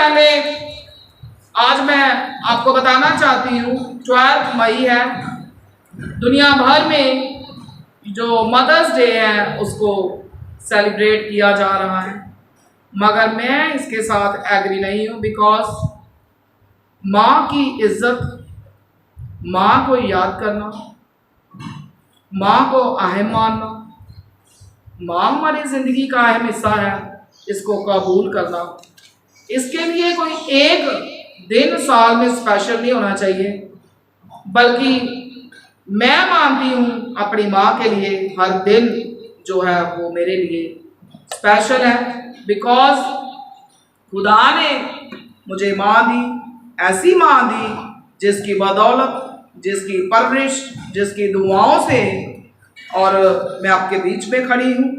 पहले आज मैं आपको बताना चाहती हूँ 12 मई है, दुनिया भर में जो मदर्स डे है उसको सेलिब्रेट किया जा रहा है, मगर मैं इसके साथ एग्री नहीं हूँ। बिकॉज माँ की इज्जत, माँ को याद करना, माँ को अहम मानना, माँ हमारी ज़िंदगी का अहम हिस्सा है, इसको कबूल करना, इसके लिए कोई एक दिन साल में स्पेशल नहीं होना चाहिए, बल्कि मैं मानती हूँ अपनी माँ के लिए हर दिन जो है वो मेरे लिए स्पेशल है। बिकॉज खुदा ने मुझे माँ दी, ऐसी माँ दी जिसकी बदौलत, जिसकी परवरिश, जिसकी दुआओं से और मैं आपके बीच में खड़ी हूँ,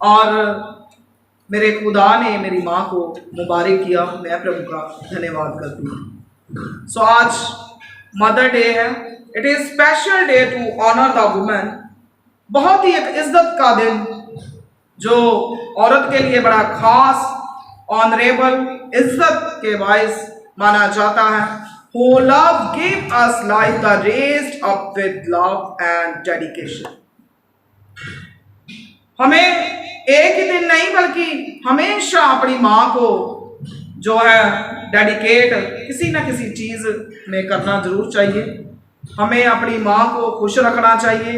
और मेरे खुदा ने मेरी माँ को मुबारक किया। मैं प्रभु का धन्यवाद करती हूँ। सो आज मदर डे है। It is special day to honour the women. बहुत ही एक इज्जत का दिन जो औरत के लिए बड़ा खास, ऑनरेबल, इज्जत के बायस माना जाता है। Who love give us life, the raised up with love and dedication। हमें एक ही दिन नहीं बल्कि हमेशा अपनी माँ को जो है डेडिकेट किसी न किसी चीज़ में करना जरूर चाहिए। हमें अपनी माँ को खुश रखना चाहिए,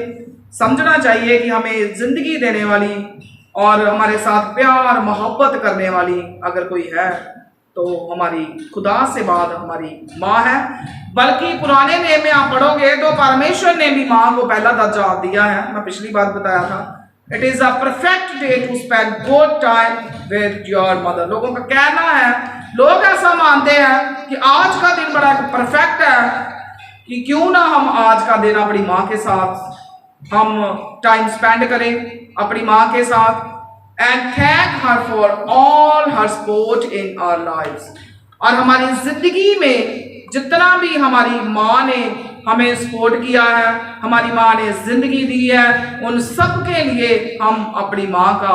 समझना चाहिए कि हमें ज़िंदगी देने वाली और हमारे साथ प्यार मोहब्बत करने वाली अगर कोई है तो हमारी खुदा से बाद हमारी माँ है। बल्कि पुराने नियम में आप पढ़ोगे तो परमेश्वर ने भी माँ को पहला दर्जा दिया है। मैं पिछली बार बताया था, it is a perfect day to spend good time with your mother. लोगों का कहना है, लोग ऐसा मानते हैं कि आज का दिन बड़ा परफेक्ट है कि क्यों ना हम आज का दिन अपनी माँ के साथ हम टाइम स्पेंड करें अपनी माँ के साथ, and thank her for all her support in our lives. और हमारी जिंदगी में जितना भी हमारी माँ ने हमें सपोर्ट किया है, हमारी माँ ने जिंदगी दी है, उन सब के लिए हम अपनी माँ का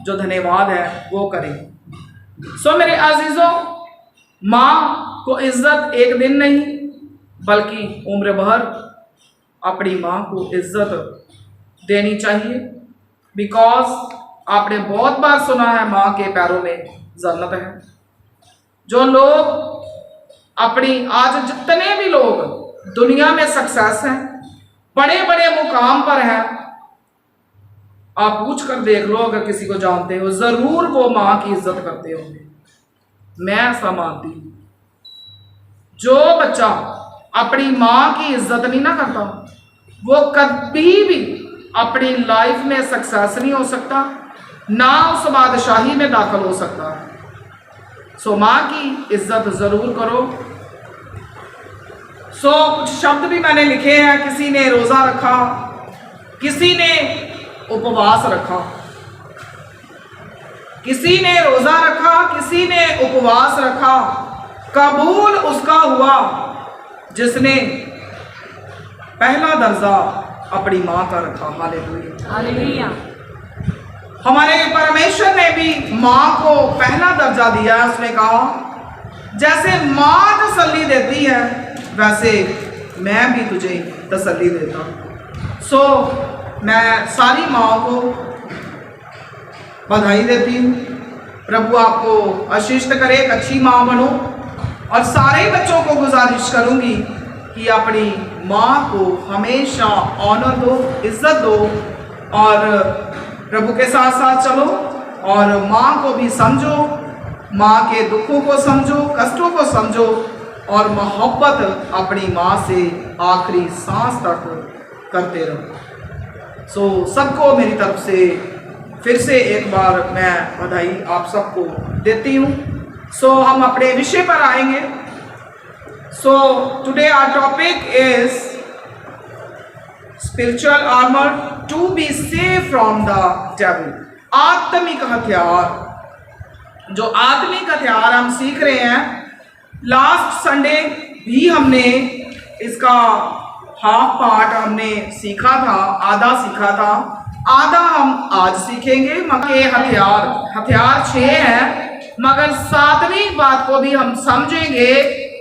जो धन्यवाद है वो करें। सो मेरे अजीजों, माँ को इज्जत एक दिन नहीं बल्कि उम्र भर अपनी माँ को इज्जत देनी चाहिए। बिकॉज आपने बहुत बार सुना है माँ के पैरों में जन्नत है। जो लोग अपनी, आज जितने भी लोग दुनिया में सक्सेस हैं, बड़े बड़े मुकाम पर हैं, आप पूछ कर देख लो, अगर किसी को जानते हो जरूर वो माँ की इज्जत करते होंगे। मैं ऐसा मानती हूँ। जो बच्चा अपनी माँ की इज्जत नहीं ना करता वो कभी भी अपनी लाइफ में सक्सेस नहीं हो सकता, ना उस बादशाही में दाखिल हो सकता है। सो माँ की इज्जत जरूर करो। सो कुछ शब्द भी मैंने लिखे हैं। किसी ने रोजा रखा, किसी ने उपवास रखा, किसी ने रोजा रखा, किसी ने उपवास रखा। कबूल उसका हुआ जिसने पहला दर्जा अपनी माँ का रखा। हालेलुया। हमारे परमेश्वर ने भी माँ को पहला दर्जा दिया। उसने कहा जैसे माँ तसल्ली देती है वैसे मैं भी तुझे तसल्ली देता हूँ। सो मैं सारी माँ को बधाई देती हूँ। प्रभु आपको आशीष करे, एक अच्छी माँ बनो। और सारे बच्चों को गुजारिश करूँगी कि अपनी माँ को हमेशा ऑनर दो, इज्जत दो, और प्रभु के साथ साथ चलो और माँ को भी समझो, माँ के दुखों को समझो, कष्टों को समझो, और मोहब्बत अपनी माँ से आखिरी सांस तक करते रहो। सो सबको मेरी तरफ से फिर से एक बार मैं बधाई आप सबको देती हूँ। सो हम अपने विषय पर आएंगे। So today our topic is spiritual armour to be safe from the devil. आत्मिक हथियार, जो आत्मिक हथियार हम सीख रहे हैं। लास्ट संडे भी हमने इसका हाफ पार्ट हमने सीखा था, आधा सीखा था, आधा हम आज सीखेंगे। मगर हथियार 6 हैं मगर 7वीं बात को भी हम समझेंगे,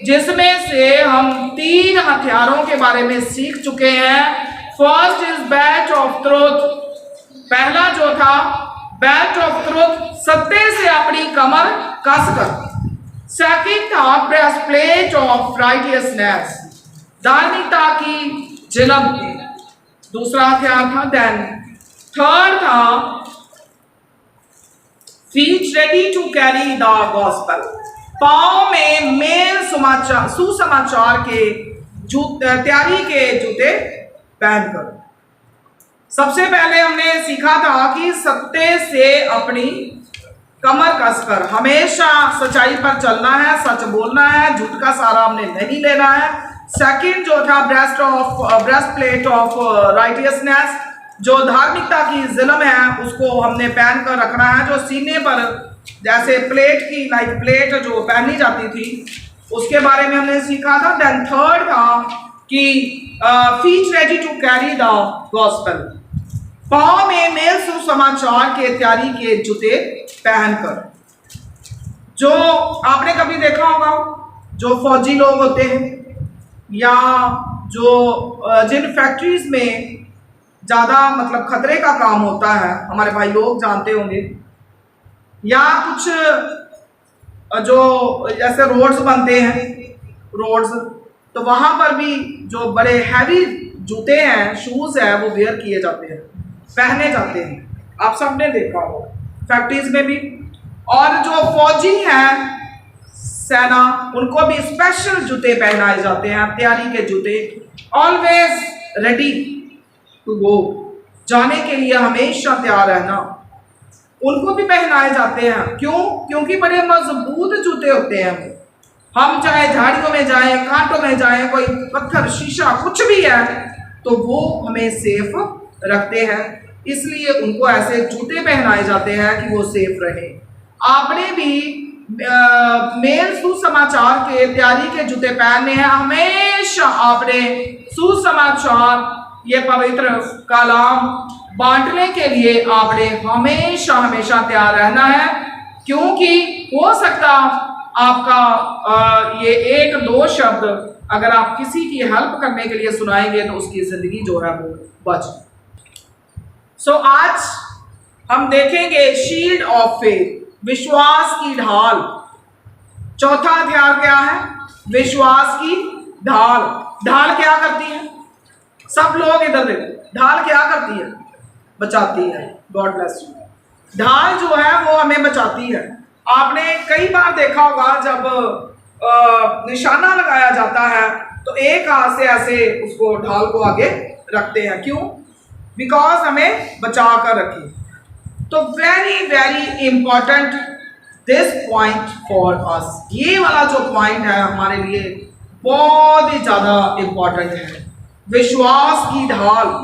जिसमें से हम 3 हथियारों के बारे में सीख चुके हैं। First is belt of truth. पहला जो था बेल्ट ऑफ ट्रुथ, सत्य से अपनी कमर कसकर। सेकंड था ब्रेस्ट प्लेट ऑफ राइटियसनेस, धार्मिकता की झिलम, दूसरा हथियार था। देन थर्ड था feet ready to carry the gospel, पांव में मेल सुसमाचार के तैयारी के जूते पहनकर। सबसे पहले हमने सीखा था कि सत्य से अपनी कमर कसकर, हमेशा सच्चाई पर चलना है, सच बोलना है, झूठ का सहारा हमने नहीं लेना है। सेकंड जो था ब्रेस्ट प्लेट ऑफ राइटियसनेस, जो धार्मिकता की जिलम है उसको हमने पहन कर रखना है, जो सीने पर जैसे प्लेट की प्लेट जो पहनी जाती थी उसके बारे में हमने सीखा था। देन थर्ड था कि feet ready to carry the gospel, पांव में मेल सुसमाचार के तैयारी के जूते पहनकर। जो आपने कभी देखा होगा, जो फौजी लोग होते हैं या जो जिन फैक्ट्रीज में ज्यादा मतलब खतरे का काम होता है, हमारे भाई लोग जानते होंगे, या कुछ जो जैसे रोड्स बनते हैं रोड्स, तो वहां पर भी जो बड़े हैवी जूते हैं, शूज है, वो वेयर किए जाते हैं, पहने जाते हैं। आप सबने देखा होगा फैक्ट्रीज में भी। और जो फौजी हैं सेना, उनको भी स्पेशल जूते पहनाए जाते हैं, तैयारी के जूते, ऑलवेज रेडी टू गो, जाने के लिए हमेशा तैयार रहना, उनको भी पहनाए जाते हैं। क्यों? क्योंकि बड़े मजबूत जूते होते हैं वो। हम चाहे झाड़ियों में जाएं, कांटों में जाएं, कोई पत्थर शीशा कुछ भी है तो वो हमें सेफ रखते हैं, इसलिए उनको ऐसे जूते पहनाए जाते हैं कि वो सेफ रहे। आपने भी मेल सुसमाचार के तैयारी के जूते पहनने हैं। हमेशा आपने सुसमाचार, ये पवित्र कलाम बांटने के लिए आपने हमेशा हमेशा तैयार रहना है, क्योंकि हो सकता आपका ये 1-2 शब्द अगर आप किसी की हेल्प करने के लिए सुनाएंगे तो उसकी जिंदगी जो है वो बच। सो आज हम देखेंगे शील्ड ऑफ फेथ, विश्वास की ढाल। चौथा हथियार क्या है? विश्वास की ढाल। ढाल क्या करती है? सब लोग इधर देखो, ढाल क्या करती है? बचाती है। God bless you. ढाल जो है वो हमें बचाती है। आपने कई बार देखा होगा जब निशाना लगाया जाता है तो एक हाथ से ऐसे उसको ढाल को आगे रखते हैं। क्यों? बिकॉज हमें बचा कर रखी। तो very very important this point for us. ये वाला जो पॉइंट है हमारे लिए बहुत ही ज्यादा इंपॉर्टेंट है। विश्वास की ढाल।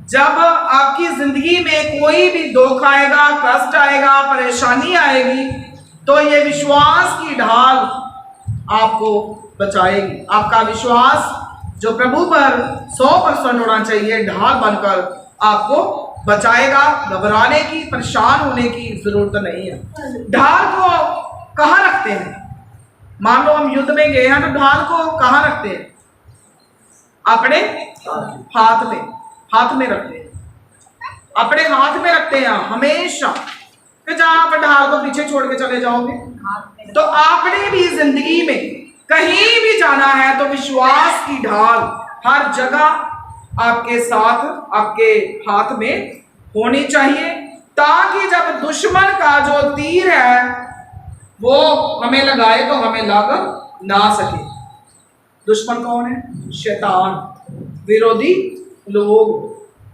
जब आपकी जिंदगी में कोई भी दुख आएगा, कष्ट आएगा, परेशानी आएगी, तो ये विश्वास की ढाल आपको बचाएगी। आपका विश्वास जो प्रभु पर 100% होना चाहिए, ढाल बनकर आपको बचाएगा। घबराने की, परेशान होने की जरूरत नहीं है। ढाल को कहाँ रखते हैं? मान लो हम युद्ध में गए हैं तो ढाल को कहाँ रखते हैं? अपने हाथ में, हाथ में रखते हैं, अपने हाथ में रखते हैं हमेशा। फिर जहां आप ढाल को पीछे छोड़ के चले जाओगे, तो आपने भी जिंदगी में कहीं भी जाना है तो विश्वास की ढाल हर जगह आपके साथ, आपके हाथ में होनी चाहिए, ताकि जब दुश्मन का जो तीर है वो हमें लगाए तो हमें लग ना सके। दुश्मन कौन है? शैतान, विरोधी लोग।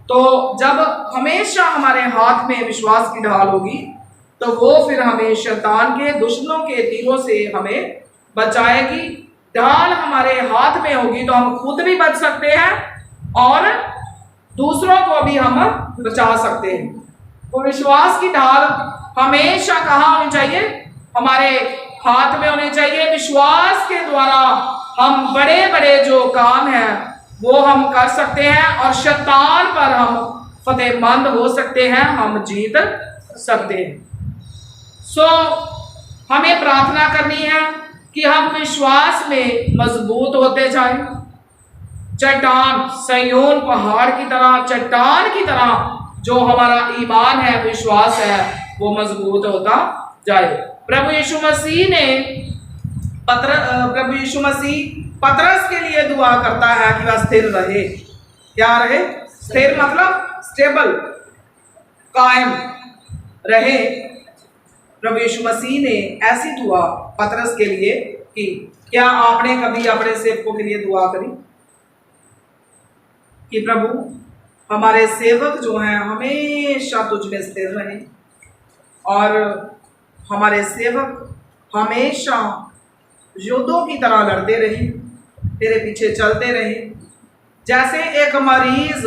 तो जब हमेशा हमारे हाथ में विश्वास की ढाल होगी तो वो फिर हमें शैतान के, दुश्मनों के तीरों से हमें बचाएगी। ढाल हमारे हाथ में होगी तो हम खुद भी बच सकते हैं और दूसरों को भी हम बचा सकते हैं। तो विश्वास की ढाल हमेशा कहाँ होनी चाहिए? हमारे हाथ में होनी चाहिए। विश्वास के द्वारा हम बड़े बड़े जो काम हैं वो हम कर सकते हैं और शैतान पर हम फतेहमंद हो सकते हैं, हम जीत सकते हैं। सो हमें प्रार्थना करनी है कि हम विश्वास में मजबूत होते जाएं, चट्टान सयोन पहाड़ की तरह, चट्टान की तरह जो हमारा ईमान है, विश्वास है, वो मजबूत होता जाए। प्रभु यीशु मसीह ने प्रभु यीशु मसीह पतरस के लिए दुआ करता है कि वह स्थिर रहे। क्या रहे? स्थिर मतलब स्टेबल, कायम रहे। प्रभु यीशु मसीह ने ऐसी दुआ पतरस के लिए की। क्या आपने कभी अपने सेवकों के लिए दुआ करी कि प्रभु हमारे सेवक जो हैं हमेशा तुझ में स्थिर रहे और हमारे सेवक हमेशा योद्धों की तरह लड़ते रहे, तेरे पीछे चलते रहे। जैसे एक मरीज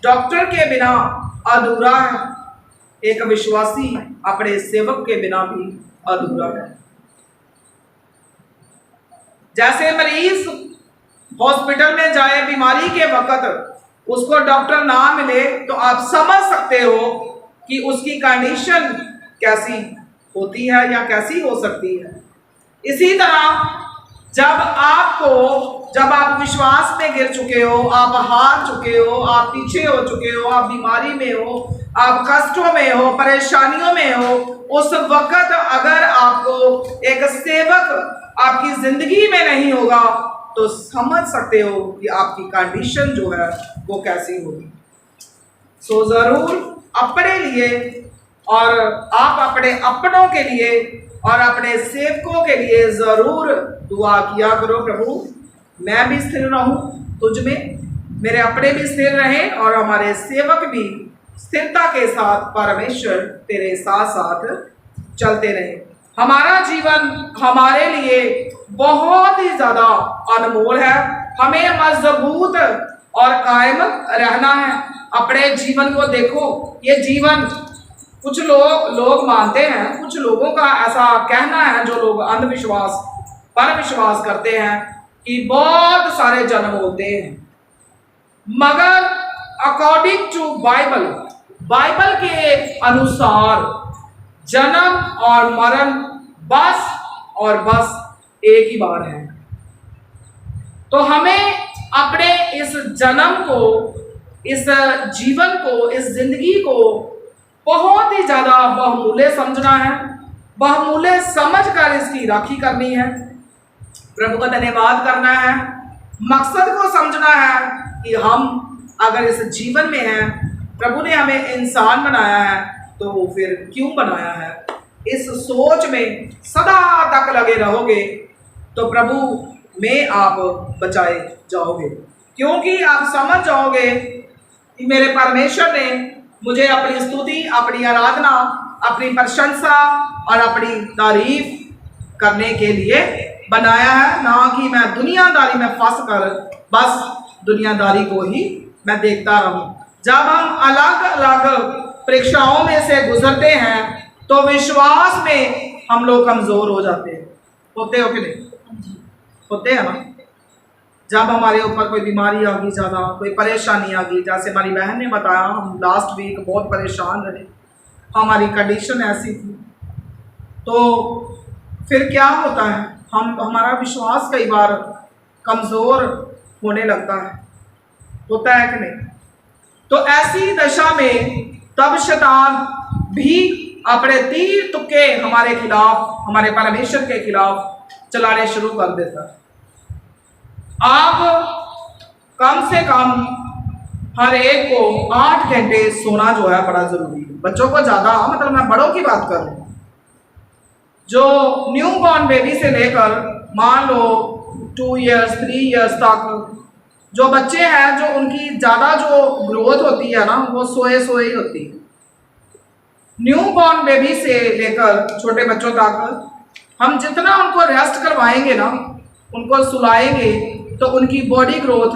डॉक्टर के बिना अधूरा है, एक विश्वासी अपने सेवक के बिना भी अधूरा है। जैसे मरीज हॉस्पिटल में जाए बीमारी के वक्त, उसको डॉक्टर ना मिले तो आप समझ सकते हो कि उसकी कंडीशन कैसी होती है या कैसी हो सकती है। इसी तरह जब आप विश्वास में गिर चुके हो, आप हार चुके हो, आप पीछे हो चुके हो, आप बीमारी में हो, आप कष्टों में हो, परेशानियों में हो, उस वक्त अगर आपको एक सेवक आपकी जिंदगी में नहीं होगा तो समझ सकते हो कि आपकी कंडीशन जो है वो कैसी होगी। सो जरूर अपने लिए और आप अपने अपनों के लिए और अपने सेवकों के लिए जरूर दुआ किया करो, प्रभु मैं भी स्थिर रहूं तुझ में, मेरे अपने भी स्थिर रहें और हमारे सेवक भी स्थिरता के साथ परमेश्वर तेरे साथ साथ चलते रहे। हमारा जीवन हमारे लिए बहुत ही ज्यादा अनमोल है। हमें मजबूत और कायम रहना है। अपने जीवन को देखो, ये जीवन कुछ लोग मानते हैं, कुछ लोगों का ऐसा कहना है, जो लोग अंधविश्वास पर विश्वास करते हैं कि बहुत सारे जन्म होते हैं, मगर अकॉर्डिंग टू बाइबल के अनुसार जन्म और मरण बस और बस एक ही बार है। तो हमें अपने इस जन्म को, इस जीवन को, इस जिंदगी को बहुत ही ज्यादा बहुमूल्य समझना है, बहुमूल्य समझकर इसकी राखी करनी है, प्रभु का धन्यवाद करना है, मकसद को समझना है कि हम अगर इस जीवन में हैं, प्रभु ने हमें इंसान बनाया है तो फिर क्यों बनाया है। इस सोच में सदा तक लगे रहोगे तो प्रभु में आप बचाए जाओगे, क्योंकि आप समझ जाओगे कि मेरे परमेश्वर ने मुझे अपनी स्तुति, अपनी आराधना, अपनी प्रशंसा और अपनी तारीफ करने के लिए बनाया है, ना कि मैं दुनियादारी में फंस कर बस दुनियादारी को ही मैं देखता रहूं। जब हम अलग अलग परीक्षाओं में से गुजरते हैं तो विश्वास में हम लोग कमजोर हो जाते हैं। होते हो कि नहीं? होते हैं ना। जब हमारे ऊपर कोई बीमारी आ गई, ज़्यादा कोई परेशानी आ गई, जैसे हमारी बहन ने बताया, हम लास्ट वीक बहुत परेशान रहे, हमारी कंडीशन ऐसी थी, तो फिर क्या होता है, हमारा विश्वास कई बार कमज़ोर होने लगता है। होता है कि नहीं? तो ऐसी दशा में तब शैतान भी अपने तीर तुक्के हमारे खिलाफ, हमारे परमेश्वर के खिलाफ चलाने शुरू कर देता है। आप कम से कम हर एक को 8 घंटे सोना जो है बड़ा जरूरी है। बच्चों को ज़्यादा, मतलब मैं बड़ों की बात कर रहा हूँ, जो न्यू बॉर्न बेबी से लेकर मान लो 2 इयर्स 3 इयर्स तक जो बच्चे हैं, जो उनकी ज़्यादा जो ग्रोथ होती है ना, वो सोए ही होती है। न्यू बॉर्न बेबी से लेकर छोटे बच्चों तक हम जितना उनको रेस्ट करवाएंगे ना, उनको सुलाएंगे, तो उनकी बॉडी ग्रोथ,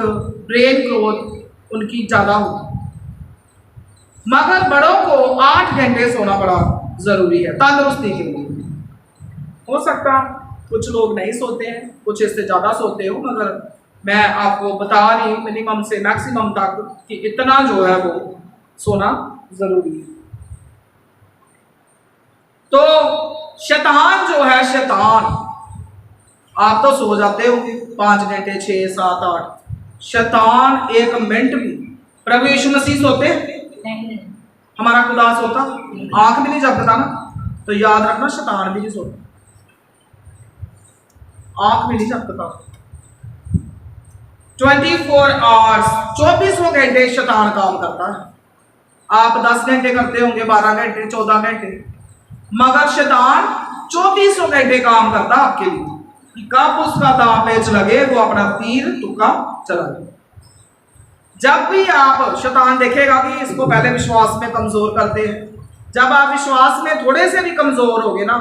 ब्रेन ग्रोथ उनकी ज़्यादा होगी। मगर बड़ों को 8 घंटे सोना बड़ा ज़रूरी है तंदुरुस्ती के लिए। हो सकता कुछ लोग नहीं सोते हैं, कुछ इससे ज़्यादा सोते हो, मगर मैं आपको बता रही हूँ मिनिमम से मैक्सिमम तक कि इतना जो है वो सोना ज़रूरी है। तो शैतान जो है, शैतान, आप तो सो जाते होंगे 5 घंटे, 6, 7, 8। शैतान 1 मिनट भी, प्रभु यीशु मसीह सोते हैं? हमारा खुदा सोता? आंख भी नहीं झपकता ना। तो याद रखना, शैतान भी नहीं सोता, आंख भी नहीं झपकता। 24 आवर्स, 24 घंटे शैतान काम करता है। आप 10 घंटे करते होंगे, 12 घंटे, 14 घंटे, मगर शैतान 24 घंटे काम करता आपके लिए कि कब उसका दांव पेच लगे वो अपना तीर तुक्का चला दे। जब भी आप, शैतान देखेगा कि इसको पहले विश्वास में कमजोर करते हैं, जब आप विश्वास में थोड़े से भी कमजोर होगे ना,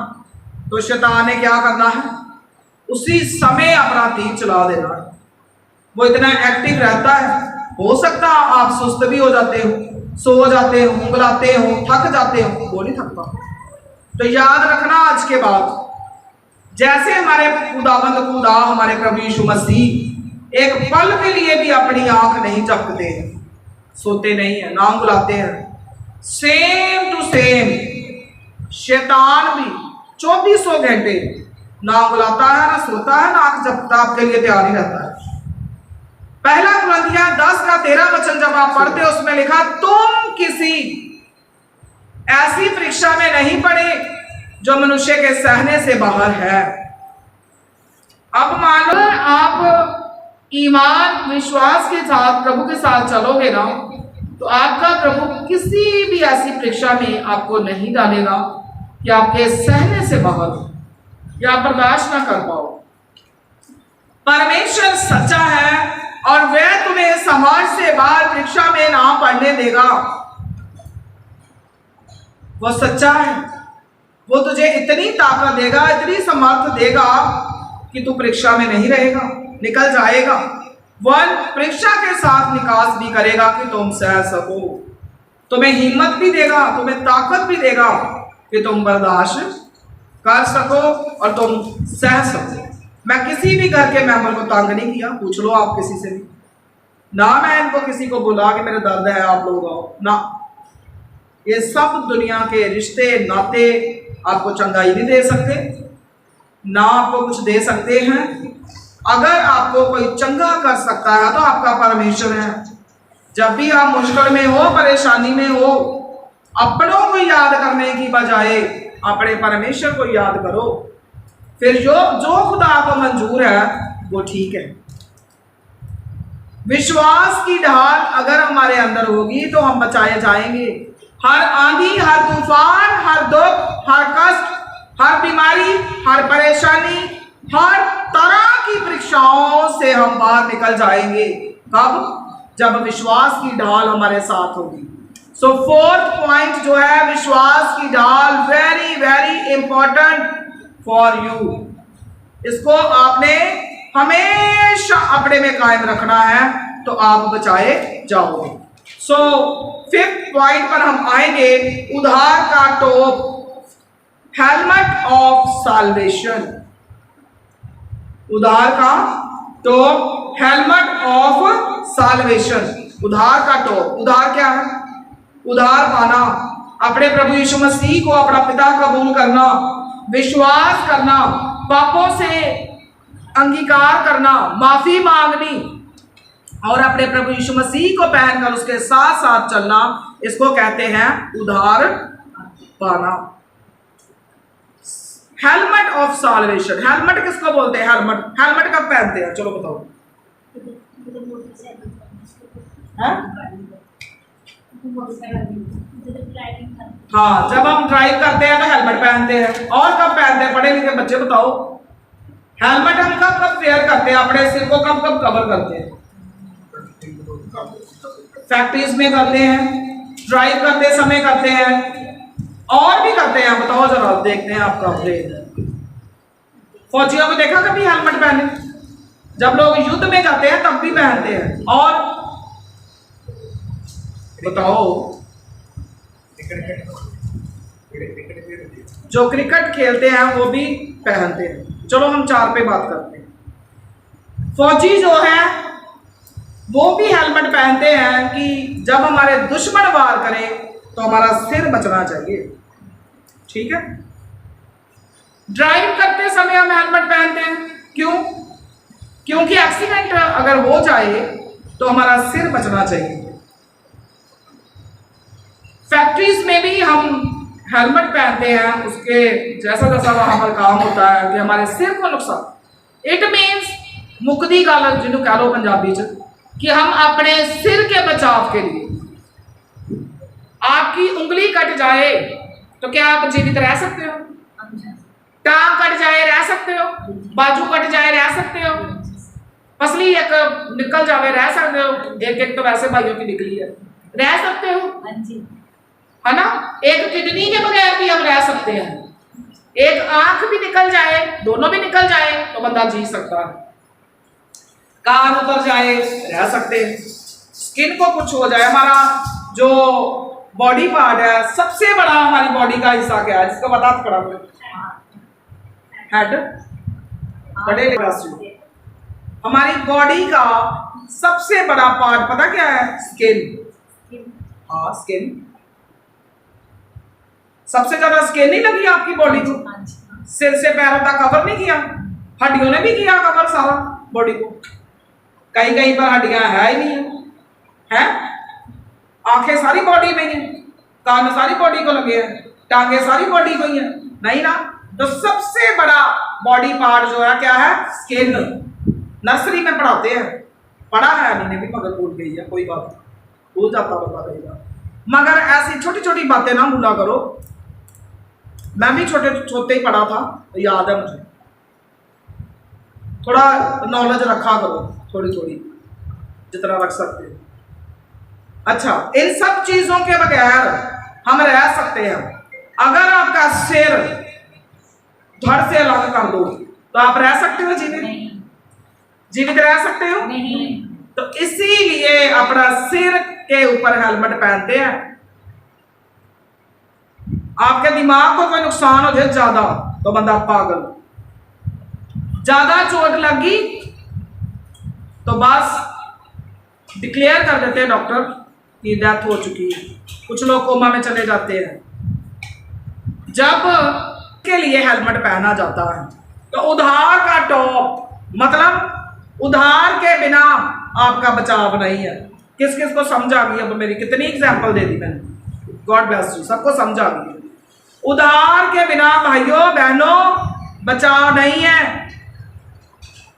तो शैतान ने क्या करना है, उसी समय अपना तीर चला देना है। वो इतना एक्टिव रहता है, हो सकता आप सुस्त भी हो जाते हो, सो जाते हो, उंगलाते हो, थक जाते हो, वो नहीं थकता। तो याद रखना आज के बाद, जैसे हमारे खुदावंद खुदा, हमारे प्रभु यीशु मसीह एक पल के लिए भी अपनी आंख नहीं झपकते हैं, सोते नहीं है, ना उंगलाते हैं, सेम टू सेम शैतान भी 24 घंटे ना उंगलाता है, ना सोता है, ना आंख झपकता, आपके लिए तैयार ही रहता है। पहला कुरिन्थियों 10:13 जब आप पढ़ते हो, उसमें लिखा, तुम किसी ऐसी परीक्षा में नहीं पड़े जो मनुष्य के सहने से बाहर है। अब मान लो आप ईमान विश्वास के साथ प्रभु के साथ चलोगे ना, तो आपका प्रभु किसी भी ऐसी परीक्षा में आपको नहीं डालेगा कि आपके सहने से बाहर हो या आप बर्दाश्त ना कर पाओ। परमेश्वर सच्चा है और वह तुम्हें समाज से बाहर परीक्षा में ना पड़ने देगा। वो सच्चा है, वो तुझे इतनी ताकत देगा, इतनी समर्थ देगा कि तू परीक्षा में नहीं रहेगा, निकल जाएगा। वह परीक्षा के साथ निकास भी करेगा कि तुम सह सको, तुम्हें हिम्मत भी देगा, तुम्हें ताकत भी देगा कि तुम बर्दाश्त कर सको और तुम सह सको। मैं किसी भी घर के मेंबर को तंग नहीं किया, पूछ लो आप किसी से भी ना। मैं इनको किसी को बुला के मेरे दर्द है आप लोग आओ ना। ये सब दुनिया के रिश्ते नाते आपको चंगाई नहीं दे सकते, ना आपको कुछ दे सकते हैं। अगर आपको कोई चंगा कर सकता है तो आपका परमेश्वर है। जब भी आप मुश्किल में हो, परेशानी में हो, अपनों को याद करने की बजाय अपने परमेश्वर को याद करो, फिर जो खुदा को मंजूर है वो ठीक है। विश्वास की ढाल अगर हमारे अंदर होगी तो हम बचाए जाएंगे। हर आंधी, हर तूफान, हर दुख, हर कष्ट, हर बीमारी, हर परेशानी, हर तरह की परीक्षाओं से हम बाहर निकल जाएंगे। कब? जब विश्वास की ढाल हमारे साथ होगी। सो 4th पॉइंट जो है, विश्वास की ढाल, very very important for you. इसको आपने हमेशा अपने में कायम रखना है तो आप बचाए जाओगे। सो 5th पॉइंट पर हम आएंगे, उद्धार का टोप, हेलमेट ऑफ साल्वेशन। उद्धार का टोप, हेलमेट ऑफ साल्वेशन। उद्धार का टोप, उद्धार क्या है? उद्धार पाना, अपने प्रभु यीशु मसीह को अपना पिता कबूल करना, विश्वास करना, पापों से अंगीकार करना, माफी मांगनी और अपने प्रभु यीशु मसीह को पहनकर उसके साथ साथ चलना, इसको कहते हैं उद्धार पाना। Helmet of solvation. हेलमेट किसको बोलते हैं? हेलमेट कब पहनते हैं? चलो बताओ। हाँ, जब हम ड्राइव करते हैं तो हेलमेट पहनते हैं। और कब पहनते हैं? पढ़े लिखे बच्चे बताओ। हेलमेट हम कब कब वेयर करते हैं? अपने सिर को कब कब कवर करते हैं? फैक्ट्रीज में करते हैं, ड्राइव करते समय करते हैं, और भी करते हैं। बताओ जरा, देखते हैं आपका ब्रेन। फौजियों को देखा कभी हेलमेट पहने? जब लोग युद्ध में जाते हैं तब भी पहनते हैं। और बताओ, जो क्रिकेट खेलते हैं वो भी पहनते हैं। चलो हम 4 पे बात करते हैं। फौजी जो है वो भी हेलमेट पहनते हैं कि जब हमारे दुश्मन वार करें तो हमारा सिर बचना चाहिए। ठीक है। ड्राइव करते समय हम हेलमेट पहनते हैं, क्यों? क्योंकि एक्सीडेंट अगर हो जाए तो हमारा सिर बचना चाहिए। फैक्ट्रीज में भी हम हेलमेट पहनते हैं, उसके जैसा जैसा वहां पर काम होता है कि हमारे सिर को नुकसान। इट मीन्स मुकदी गल जिन्हों कह लो पंजाबी च कि हम अपने सिर के बचाव के लिए, आपकी उंगली कट जाए तो क्या आप जीवित रह सकते हो? टांग कट जाए रह सकते हो? बाजू कट जाए रह सकते हो? पसली एक निकल जावे रह सकते हो? एक एक तो वैसे भाइयों की निकली है, रह सकते हो, है ना? एक किडनी के बगैर भी हम रह सकते हैं, एक आंख भी निकल जाए, दोनों भी निकल जाए तो बंदा जी सकता है, कान उतर जाए रह सकते हैं, स्किन को कुछ हो जाए, हमारा जो बॉडी पार्ट है, सबसे बड़ा हमारी बॉडी का हिस्सा क्या है जिसको बता पड़ा? हेड। बड़े हमारी बॉडी का सबसे बड़ा पार्ट पता क्या है? स्किन। हाँ, स्किन। सबसे ज्यादा स्किन नहीं लगी आपकी बॉडी को? सिर से पैरों तक कवर नहीं किया? हड्डियों ने भी किया कवर सारा बॉडी को। कहीं कहीं पर हड्डियां है ही नहीं है, आंखें सारी बॉडी में ही, कान सारी बॉडी को लगे हैं, टांगे सारी बॉडी को ही है, नहीं ना? तो सबसे बड़ा बॉडी पार्ट जो है क्या है? स्किन। नर्सरी में पढ़ाते हैं, पढ़ा है अभी ने भी मगर भूल गई है, कोई बात नहीं, भूल जाता बता देगा, मगर ऐसी छोटी छोटी बातें ना भूला करो। मैं भी छोटे छोटे ही पढ़ा था, याद है मुझे, थोड़ा नॉलेज रखा करो, थोड़ी थोड़ी जितना रख सकते हो। अच्छा, इन सब चीजों के बगैर हम रह सकते हैं। अगर आपका सिर धड़ से अलग कर दो तो आप रह सकते हो जीवित? जीवित रह सकते हो? नहीं। तो इसीलिए अपना सिर के ऊपर हेलमेट पहनते हैं। आपके दिमाग को कोई नुकसान हो जाए ज्यादा तो बंदा पागल, ज्यादा चोट लगी तो बस डिक्लेयर कर देते हैं डॉक्टर की डेथ हो चुकी है, कुछ लोग कोमा में चले जाते हैं। जब के लिए हेलमेट पहना जाता है तो उधार का टॉप, मतलब उधार के बिना आपका बचाव नहीं है। किस किस को समझ आ गई? अब मेरी कितनी एग्जांपल दे दी मैंने, गॉड ब्लेस यू, सबको समझ आ गई। उधार के बिना भाइयों बहनों बचाव नहीं है।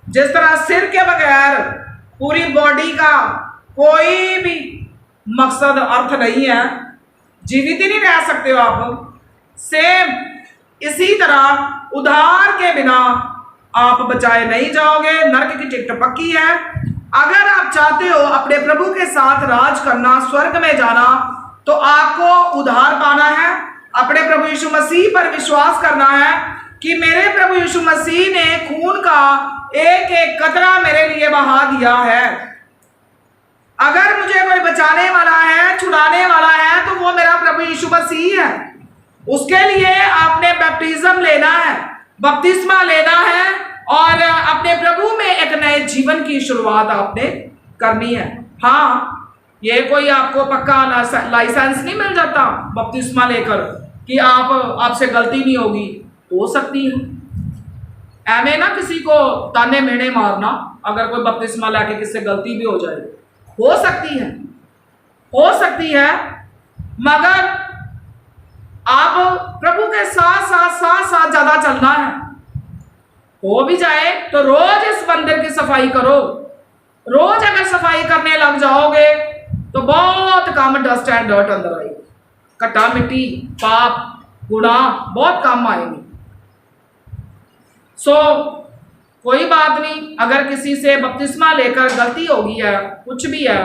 जिस तरह सिर के बगैर पूरी बॉडी का कोई भी मकसद अर्थ नहीं है, जीवित ही नहीं रह सकते हो आप, सेम इसी तरह उधार के बिना आप बचाए नहीं जाओगे, नरक की टिकट पक्की है। अगर आप चाहते हो अपने प्रभु के साथ राज करना, स्वर्ग में जाना, तो आपको उधार पाना है, अपने प्रभु यीशु मसीह पर विश्वास करना है कि मेरे प्रभु यीशु मसीह ने खून का एक एक कतरा मेरे लिए बहा दिया है। अगर मुझे कोई बचाने वाला है, छुड़ाने वाला है, तो वो मेरा प्रभु यीशु मसीह है। उसके लिए आपने बैप्टिज्म लेना है, बपतिस्मा लेना है और अपने प्रभु में एक नए जीवन की शुरुआत आपने करनी है। हाँ, ये कोई आपको पक्का लाइसेंस नहीं मिल जाता बपतिस्मा लेकर कि आपसे गलती नहीं होगी, हो सकती है। एवं ना किसी को ताने मेने मारना, अगर कोई बपतिस्मा लेके किससे गलती भी हो जाए, हो सकती है, मगर आप प्रभु के साथ ज्यादा चलना है। हो भी जाए तो रोज इस मंदिर की सफाई करो। रोज अगर सफाई करने लग जाओगे तो बहुत कम डस्ट एंड डर्ट अंदर आएगी, कटा मिट्टी, पाप, गुनाह बहुत कम आएंगे। सो कोई बात नहीं, अगर किसी से बपतिस्मा लेकर गलती होगी है, कुछ भी है,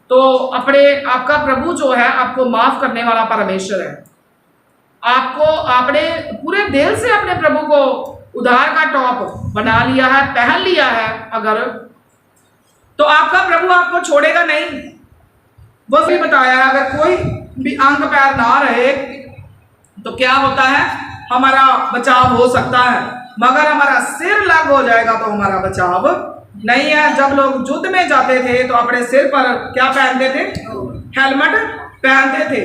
तो आपका प्रभु जो है आपको माफ करने वाला परमेश्वर है। आपने पूरे दिल से अपने प्रभु को उधार का टॉप बना लिया है, पहन लिया है अगर, तो आपका प्रभु आपको छोड़ेगा नहीं। वो भी बताया है, अगर कोई भी अंग पैर ना रहे तो क्या होता है, हमारा बचाव हो सकता है, मगर हमारा सिर लग हो जाएगा तो हमारा बचाव नहीं है। जब लोग युद्ध में जाते थे तो अपने सिर पर क्या पहनते थे? हेलमेट पहनते थे,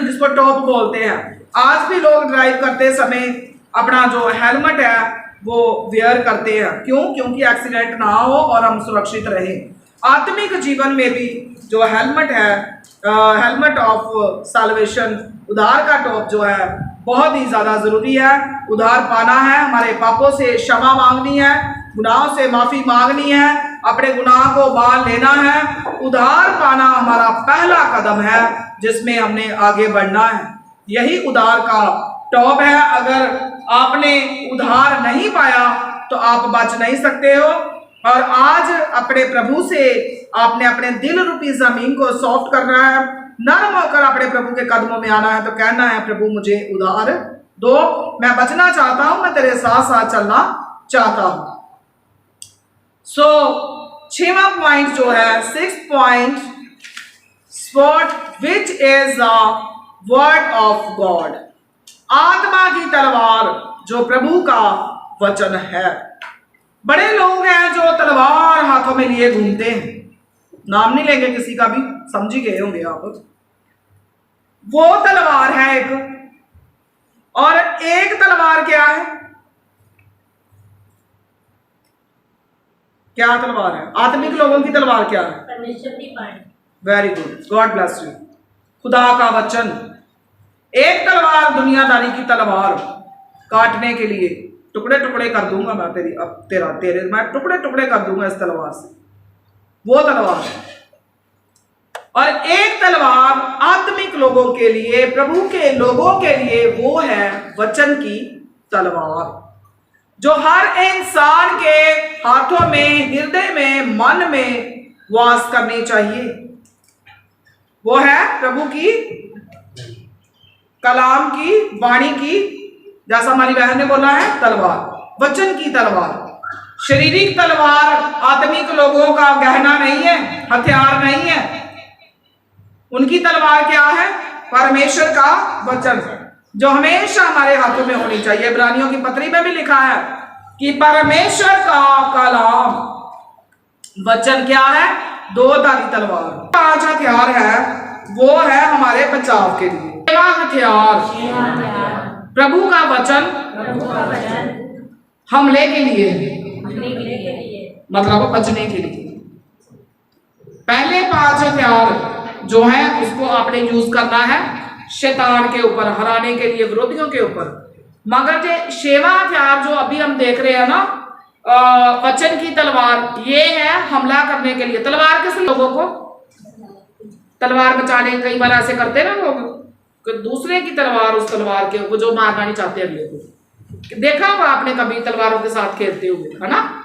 जिसको टॉप बोलते हैं। आज भी लोग ड्राइव करते समय अपना जो हेलमेट है वो वेयर करते हैं। क्यों? क्योंकि एक्सीडेंट ना हो और हम सुरक्षित रहें। आत्मिक जीवन में भी जो हेलमेट है, हेलमेट ऑफ साल्वेशन, उद्धार का टॉप जो है बहुत ही ज़्यादा ज़रूरी है। उद्धार पाना है, हमारे पापों से क्षमा मांगनी है, गुनाहों से माफ़ी मांगनी है, अपने गुनाह को मान लेना है। उद्धार पाना हमारा पहला कदम है जिसमें हमने आगे बढ़ना है। यही उद्धार का टॉप है। अगर आपने उद्धार नहीं पाया तो आप बच नहीं सकते हो। और आज अपने प्रभु से आपने अपने दिल रूपी जमीन को सॉफ्ट करना है, नरम होकर अपने प्रभु के कदमों में आना है। तो कहना है, प्रभु मुझे उद्धार दो, मैं बचना चाहता हूं, मैं तेरे साथ साथ चलना चाहता हूं। सो 6वां पॉइंट जो है, 6th point, sword which is the word of God, आत्मा की तलवार जो प्रभु का वचन है। बड़े लोग हैं जो तलवार हाथों में लिए घूमते हैं, नाम नहीं लेंगे किसी का भी, समझ ही गए होंगे आप। वो तलवार है एक, और एक तलवार क्या है? क्या तलवार है? आत्मिक लोगों की तलवार क्या है? परमेश्वर की बाणी। Very good, God bless you. खुदा का वचन। एक तलवार दुनियादारी की तलवार, काटने के लिए टुकड़े टुकड़े कर दूंगा मैं तेरे मैं टुकड़े टुकड़े कर दूंगा इस तलवार से, वो तलवार है। और एक तलवार आत्मिक लोगों के लिए, प्रभु के लोगों के लिए, वो है वचन की तलवार, जो हर इंसान के हाथों में, हृदय में, मन में वास करनी चाहिए। वो है प्रभु की कलाम की, वाणी की, जैसा हमारी बहन ने बोला है, तलवार, वचन की तलवार। शारीरिक तलवार आत्मिक लोगों का गहना नहीं है, हथियार नहीं है। उनकी तलवार क्या है? परमेश्वर का वचन, जो हमेशा हमारे हाथों में होनी चाहिए। इब्रानियों की पत्री में भी लिखा है कि परमेश्वर का कलाम, वचन क्या है? दो धारी तलवार। 5 हथियार है, वो है हमारे बचाव के लिए। 6वां हथियार प्रभु का वचन, हमले के लिए, मतलब बचने के लिए। पहले 5 हथियार जो है उसको आपने यूज करना है शैतान के ऊपर, हराने के लिए, विरोधियों के ऊपर। मगर जो 6वां हथियार जो अभी हम देख रहे हैं ना, वचन की तलवार, ये है हमला करने के लिए। तलवार किस लोगों को? तलवार बचाने, कई बार ऐसे करते ना लोग, दूसरे की तलवार, उस तलवार के ऊपर जो मारना नहीं चाहते अगले को। देखा होगा आपने कभी तलवारों के साथ खेलते हुए, है ना?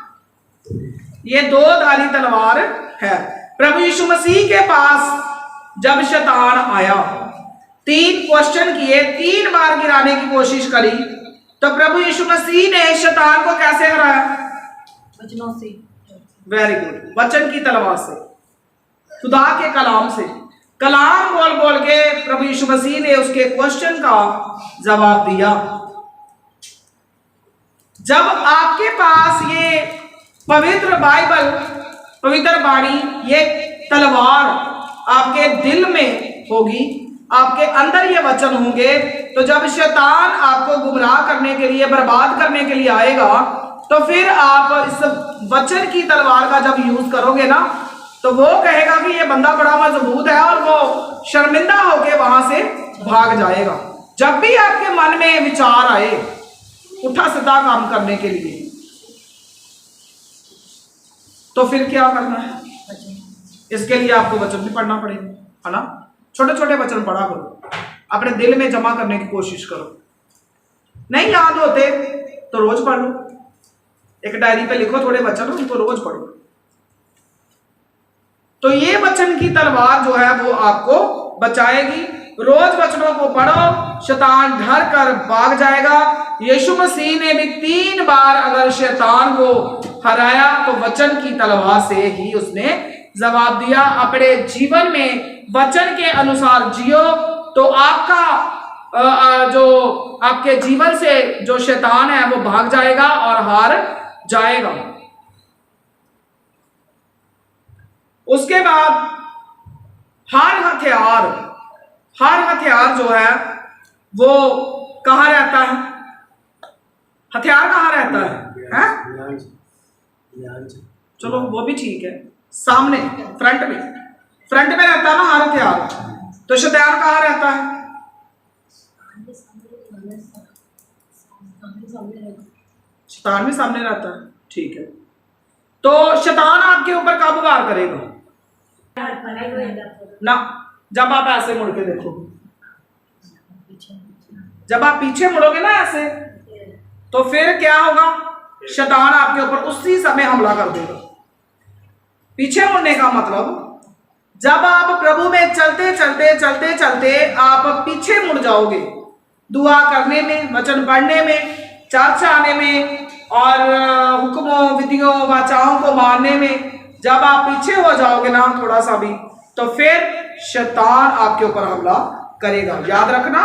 ये 2 धारी तलवार है। प्रभु यीशु मसीह के पास जब शैतान आया, 3 क्वेश्चन किए, 3 बार गिराने की कोशिश करी, तो प्रभु यीशु मसीह ने शैतान को कैसे हराया? वचनों से। वेरी गुड, वचन की तलवार से, खुदा के कलाम से। कलाम बोल बोल के प्रभु यीशु मसीह ने उसके क्वेश्चन का जवाब दिया। जब आपके पास ये पवित्र बाइबल, पवित्र वाणी, ये तलवार आपके दिल में होगी, आपके अंदर ये वचन होंगे, तो जब शैतान आपको गुमराह करने के लिए, बर्बाद करने के लिए आएगा, तो फिर आप इस वचन की तलवार का जब यूज करोगे ना, तो वो कहेगा कि ये बंदा बड़ा मजबूत है, और वो शर्मिंदा होके वहां से भाग जाएगा। जब भी आपके मन में विचार आए उठा सीधा काम करने के लिए, तो फिर क्या करना है? इसके लिए आपको वचन भी पढ़ना पड़ेगा, है ना? छोटे छोटे वचन पढ़ा करो, अपने दिल में जमा करने की कोशिश करो। नहीं याद होते तो रोज पढ़ लो, एक डायरी पे लिखो थोड़े वचन, उनको रोज पढ़ो। तो ये वचन की तलवार जो है वो आपको बचाएगी। रोज वचनों को पढ़ो, शैतान डर कर भाग जाएगा। यीशु मसीह ने भी 3 बार अगर शैतान को हराया तो वचन की तलवार से ही उसने जवाब दिया। अपने जीवन में वचन के अनुसार जियो, तो आपका जो आपके जीवन से जो शैतान है वो भाग जाएगा और हार जाएगा। उसके बाद हर हथियार जो है वो कहाँ रहता है? हथियार कहाँ रहता है? चलो वो भी ठीक है, सामने फ्रंट में रहता है ना हर हथियार। तो शैतान कहाँ रहता है? शैतान भी सामने रहता है, ठीक है। तो शैतान आपके ऊपर कब वार करेगा? ना, जब आप ऐसे मुड़ के देखो, जब आप पीछे मुड़ोगे ना ऐसे, तो फिर क्या होगा? शैतान आपके ऊपर उसी समय हमला कर देगा। पीछे मुड़ने का मतलब, जब आप प्रभु में चलते चलते आप पीछे मुड़ जाओगे, दुआ करने में, वचन पढ़ने में, चर्च आने में और हुक्मों, विधियों, वाचाओं को मानने में जब आप पीछे हो जाओगे ना थोड़ा सा भी, तो फिर शैतान आपके ऊपर हमला करेगा। याद रखना,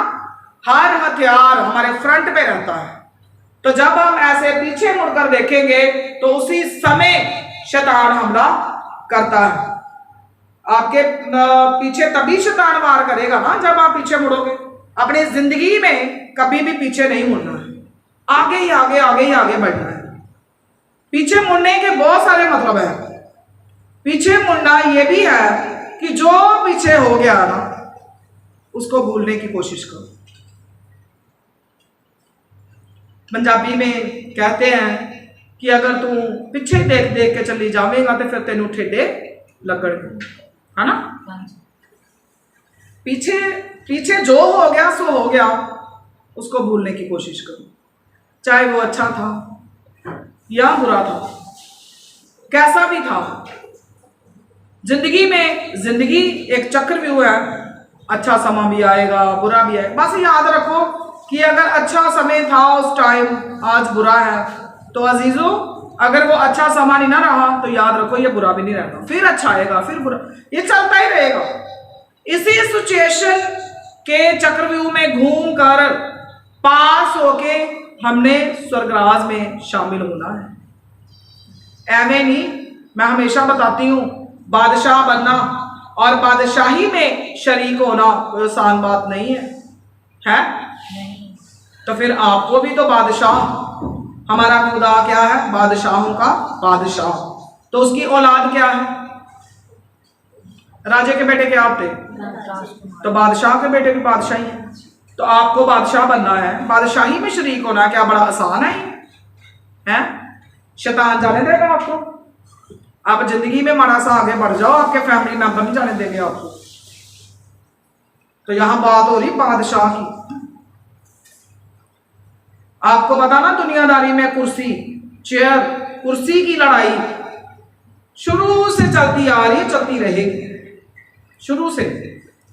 हर हथियार हमारे फ्रंट पे रहता है। तो जब हम ऐसे पीछे मुड़कर देखेंगे तो उसी समय शैतान हमला करता है। आपके पीछे तभी शैतान वार करेगा ना जब आप पीछे मुड़ोगे। अपनी जिंदगी में कभी भी पीछे नहीं मुड़ना है, आगे ही आगे बढ़ना है। पीछे मुड़ने के बहुत सारे मतलब है। पीछे मुड़ना यह भी है कि जो पीछे हो गया ना उसको भूलने की कोशिश करो। पंजाबी में कहते हैं कि अगर तू पीछे देख के चली जावेगा तो फिर तेनू ठेडे लगणगे, है ना। पीछे जो हो गया सो हो गया, उसको भूलने की कोशिश करो। चाहे वो अच्छा था या बुरा था, कैसा भी था। जिंदगी एक चक्रव्यूह है, अच्छा समय भी आएगा, बुरा भी आएगा। बस याद रखो कि अगर अच्छा समय था उस टाइम, आज बुरा है, तो अजीजों अगर वो अच्छा समय नहीं ना रहा तो याद रखो ये बुरा भी नहीं रहता, फिर अच्छा आएगा, फिर बुरा, ये चलता ही रहेगा। इसी सिचुएशन के चक्रव्यूह में घूम कर पास होके हमने स्वर्गराज में शामिल होना है। एवं नहीं, मैं हमेशा बताती हूँ, बादशाह बनना और बादशाही में शरीक होना कोई आसान बात नहीं है? तो फिर आपको भी तो बादशाह, हमारा खुदा क्या है? बादशाहों का बादशाह। तो उसकी औलाद क्या है? राजे के बेटे क्या होते? तो बादशाह के बेटे भी बादशाही है। तो आपको बादशाह बनना है, बादशाही में शरीक होना क्या बड़ा आसान है? शैतान जाने देगा आपको? आप जिंदगी में माड़ा सा आगे बढ़ जाओ, आपके फैमिली मेंबर नहीं जाने देंगे आपको। तो यहां बात हो रही बादशाह की। आपको पता ना, दुनियादारी में कुर्सी, चेयर, कुर्सी की लड़ाई शुरू से चलती आ रही है, चलती रहेगी शुरू से।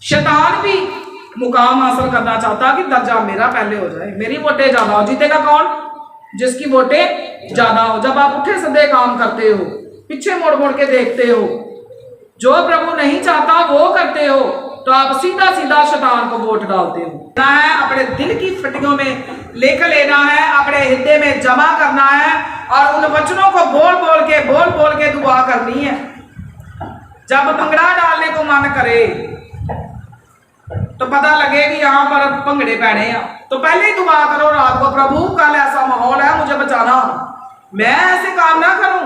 शैतान भी मुकाम हासिल करना चाहता कि दर्जा मेरा पहले हो जाए, मेरी वोटें ज्यादा हो। जीतेगा कौन? जिसकी वोटें ज्यादा हो। जब आप उठे सीधे काम करते हो, पीछे मोड़ के देखते हो, जो प्रभु नहीं चाहता वो करते हो, तो आप सीधा शैतान को वोट डालते हो। अपने दिल की फटियों में लिख लेना है, अपने हृदय में जमा करना है और उन वचनों को बोल के दुआ करनी है। जब भंगड़ा डालने को मन करे तो पता लगे कि यहाँ पर भंगड़े पैने हैं, तो पहले ही दुआ करो रात को, प्रभु कल ऐसा माहौल है, मुझे बचाना, मैं ऐसे काम ना करूं।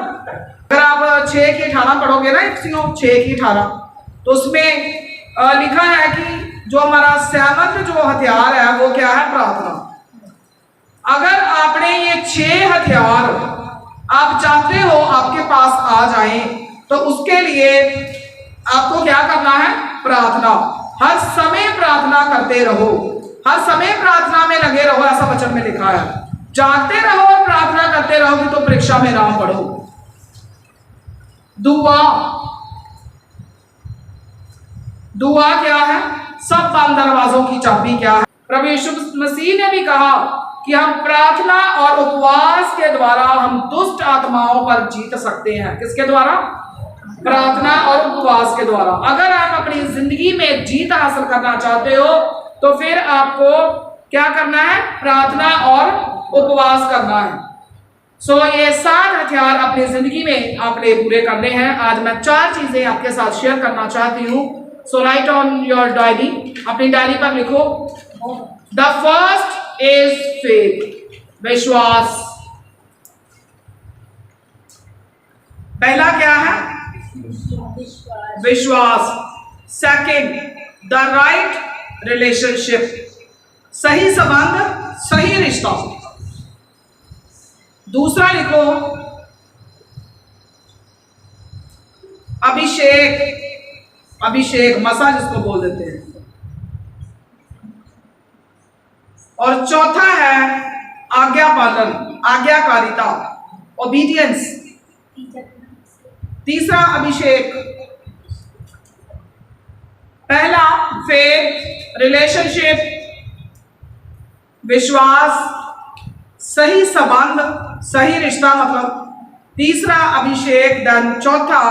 अगर आप 6 की 18 पढ़ोगे ना, 6 की 18, तो उसमें लिखा है कि जो हमारा सेवंथ जो हथियार है वो क्या है? प्रार्थना। अगर आपने ये 6 हथियार आप चाहते हो आपके पास आ जाएं, तो उसके लिए आपको क्या करना है? प्रार्थना। हर समय प्रार्थना करते रहो, हर समय प्रार्थना में लगे रहो, ऐसा वचन में लिखा है। जागते रहो और प्रार्थना करते रहोगे तो परीक्षा में ना पढ़ो। दुआ क्या है? सब बंद दरवाजों की चाबी क्या है? प्रभु यीशु मसीह ने भी कहा कि हम प्रार्थना और उपवास के द्वारा हम दुष्ट आत्माओं पर जीत सकते हैं। किसके द्वारा? प्रार्थना और उपवास के द्वारा। अगर आप अपनी जिंदगी में जीत हासिल करना चाहते हो तो फिर आपको क्या करना है? प्रार्थना और उपवास करना है। ये 7 हथियार अपनी जिंदगी में आपने पूरे करने हैं। आज मैं 4 चीजें आपके साथ शेयर करना चाहती हूँ। राइट ऑन योर डायरी, अपनी डायरी पर लिखो। The first is faith. विश्वास। पहला क्या है? विश्वास। विश्वास। सेकंड, द राइट रिलेशनशिप, सही संबंध, सही रिश्ता। दूसरा लिखो अभिषेक, अभिषेक मसा जिसको बोल देते हैं। और चौथा है आज्ञा पालन, आज्ञाकारिता, ओबीडियंस। तीसरा अभिषेक, पहला फेथ, रिलेशनशिप, विश्वास, सही संबंध, सही रिश्ता मतलब। तीसरा अभिषेक, देन चौथा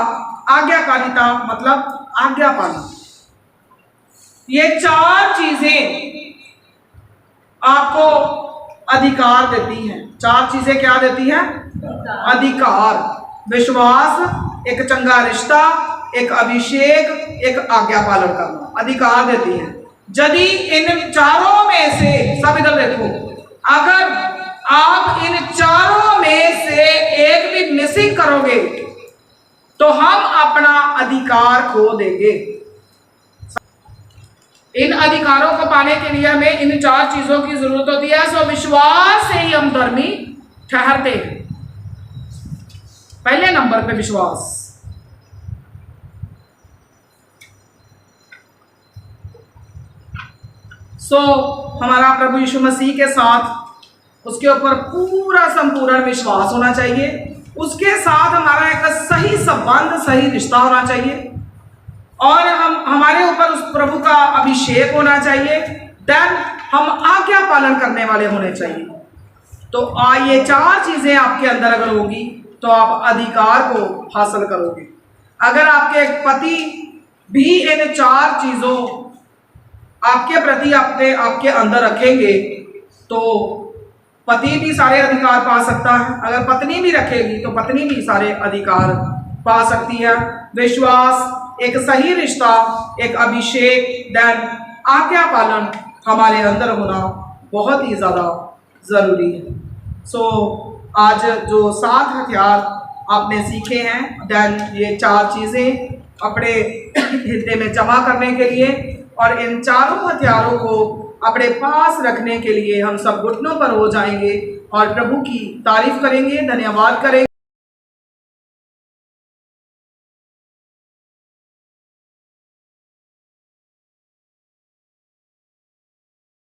आज्ञाकारिता मतलब आज्ञा पालन। ये चार चीजें आपको अधिकार देती हैं। चार चीजें क्या देती हैं? अधिकार। विश्वास, एक चंगा रिश्ता, एक अभिषेक, एक आज्ञा पालन करना, अधिकार देती है। यदि इन चारों में से, सब इधर देखो, अगर आप इन चारों में से एक भी मिसिंग करोगे तो हम अपना अधिकार खो देंगे। इन अधिकारों को पाने के लिए हमें इन चार चीजों की जरूरत होती है। सो विश्वास से ही हम धर्मी ठहरते हैं। पहले नंबर पे विश्वास। हमारा प्रभु यीशु मसीह के साथ उसके ऊपर पूरा संपूर्ण विश्वास होना चाहिए। उसके साथ हमारा एक सही संबंध, सही रिश्ता होना चाहिए और हमारे ऊपर उस प्रभु का अभिषेक होना चाहिए। देन हम आज्ञा पालन करने वाले होने चाहिए। तो ये चार चीजें आपके अंदर अगर होगी तो आप अधिकार को हासिल करोगे। अगर आपके पति भी इन चार चीजों आपके प्रति आपके अंदर रखेंगे तो पति भी सारे अधिकार पा सकता है। अगर पत्नी भी रखेगी तो पत्नी भी सारे अधिकार पा सकती है। विश्वास, एक सही रिश्ता, एक अभिषेक, देन आज्ञा पालन हमारे अंदर होना बहुत ही ज़्यादा ज़रूरी है। आज जो 7 हथियार आपने सीखे हैं, देन ये 4 चीज़ें अपने हृदय में जमा करने के लिए और इन चारों हथियारों को अपने पास रखने के लिए हम सब घुटनों पर हो जाएंगे और प्रभु की तारीफ करेंगे, धन्यवाद करेंगे।